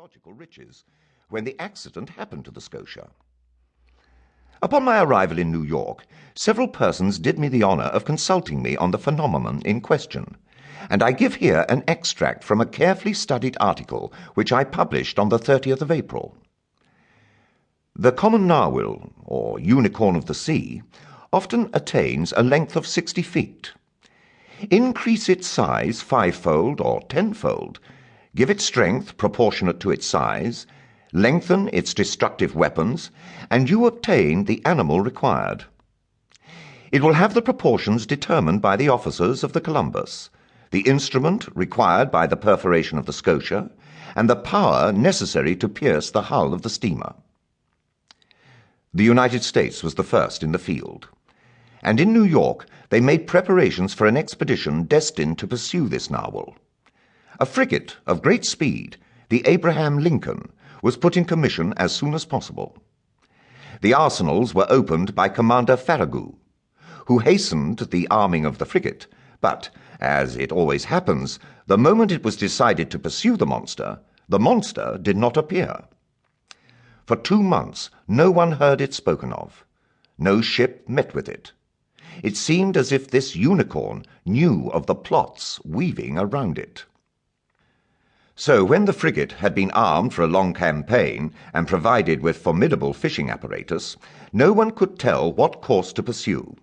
geological riches when the accident happened to the Scotia. Upon my arrival in New York, several persons did me the honour of consulting me on the phenomenon in question, and I give here an extract from a carefully studied article which I published on the 30th of April. The common narwhal, or unicorn of the sea, often attains a length of 60 feet. Increase its size 5-fold or 10-fold, give it strength proportionate to its size, lengthen its destructive weapons, and you obtain the animal required. It will have the proportions determined by the officers of the Columbus, the instrument required by the perforation of the Scotia, and the power necessary to pierce the hull of the steamer. The United States was the first in the field, and in New York they made preparations for an expedition destined to pursue this narwhal. A frigate of great speed, the Abraham Lincoln, was put in commission as soon as possible. The arsenals were opened by Commander Farragut, who hastened the arming of the frigate, but, as it always happens, the moment it was decided to pursue the monster did not appear. For 2 months no one heard it spoken of. No ship met with it. It seemed as if this unicorn knew of the plots weaving around it. So when the frigate had been armed for a long campaign and provided with formidable fishing apparatus, no one could tell what course to pursue.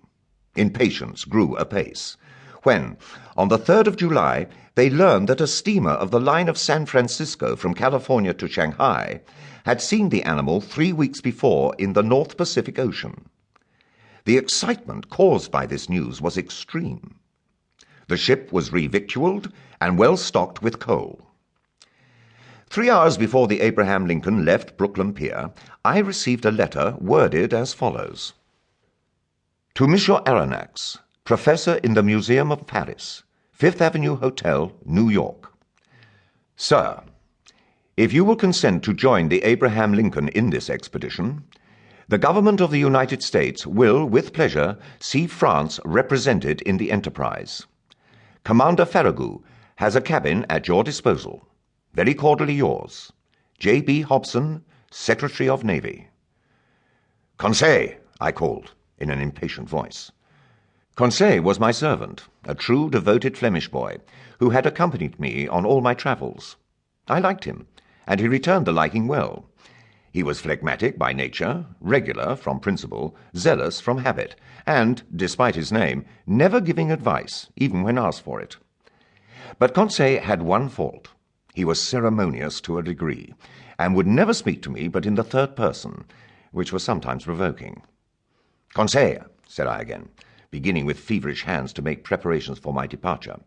Impatience grew apace, when, on the 3rd of July, they learned that a steamer of the line of San Francisco from California to Shanghai had seen the animal 3 weeks before in the North Pacific Ocean. The excitement caused by this news was extreme. The ship was revictualled and well stocked with coal. 3 hours before the Abraham Lincoln left Brooklyn Pier, I received a letter worded as follows. To M. Aronnax, Professor in the Museum of Paris, 5th Avenue Hotel, New York. Sir, if you will consent to join the Abraham Lincoln in this expedition, the government of the United States will, with pleasure, see France represented in the enterprise. Commander Farragut has a cabin at your disposal. Very cordially yours, J.B. Hobson, Secretary of Navy. Conseil, I called, in an impatient voice. Conseil was my servant, a true, devoted Flemish boy, who had accompanied me on all my travels. I liked him, and he returned the liking well. He was phlegmatic by nature, regular from principle, zealous from habit, and, despite his name, never giving advice, even when asked for it. But Conseil had one fault. He was ceremonious to a degree, and would never speak to me but in the third person, which was sometimes provoking. Conseil, said I again, beginning with feverish hands to make preparations for my departure.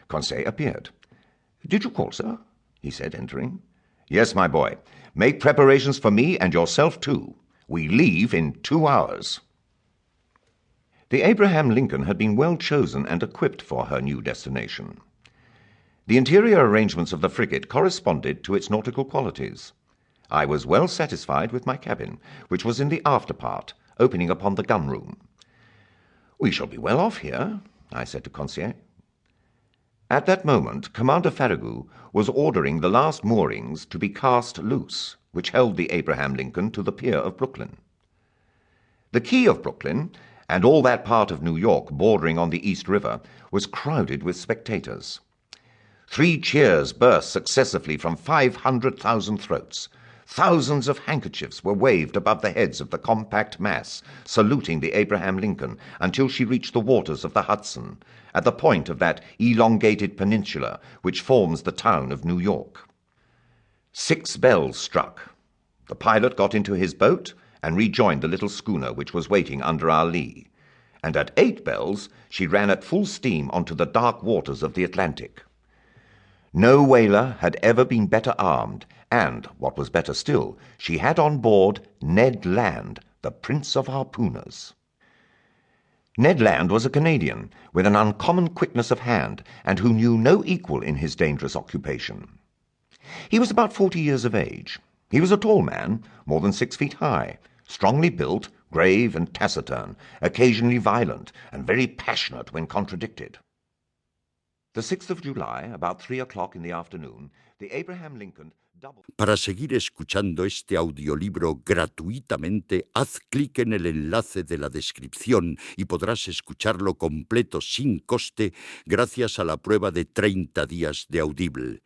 Conseil appeared. Did you call, sir? He said, entering. Yes, my boy. Make preparations for me and yourself, too. We leave in 2 hours. The Abraham Lincoln had been well chosen and equipped for her new destination. The interior arrangements of the frigate corresponded to its nautical qualities. I was well satisfied with my cabin, which was in the after part, opening upon the gun-room. We shall be well off here, I said to Conseil. At that moment, Commander Farragut was ordering the last moorings to be cast loose, which held the Abraham Lincoln to the pier of Brooklyn. The quay of Brooklyn, and all that part of New York bordering on the East River, was crowded with spectators. 3 cheers burst successively from 500,000 throats. Thousands of handkerchiefs were waved above the heads of the compact mass, saluting the Abraham Lincoln until she reached the waters of the Hudson, at the point of that elongated peninsula which forms the town of New York. 6 bells struck. The pilot got into his boat and rejoined the little schooner which was waiting under our lee, and at 8 bells she ran at full steam onto the dark waters of the Atlantic. No whaler had ever been better armed, and, what was better still, she had on board Ned Land, the Prince of Harpooners. Ned Land was a Canadian, with an uncommon quickness of hand, and who knew no equal in his dangerous occupation. He was about 40 years of age. He was a tall man, more than 6 feet high, strongly built, grave and taciturn, occasionally violent, and very passionate when contradicted. The 6th of July, about 3 o'clock in the afternoon, the Abraham Lincoln Para seguir escuchando este audiolibro gratuitamente, haz clic en el enlace de la descripción y podrás escucharlo completo sin coste gracias a la prueba de 30 días de Audible.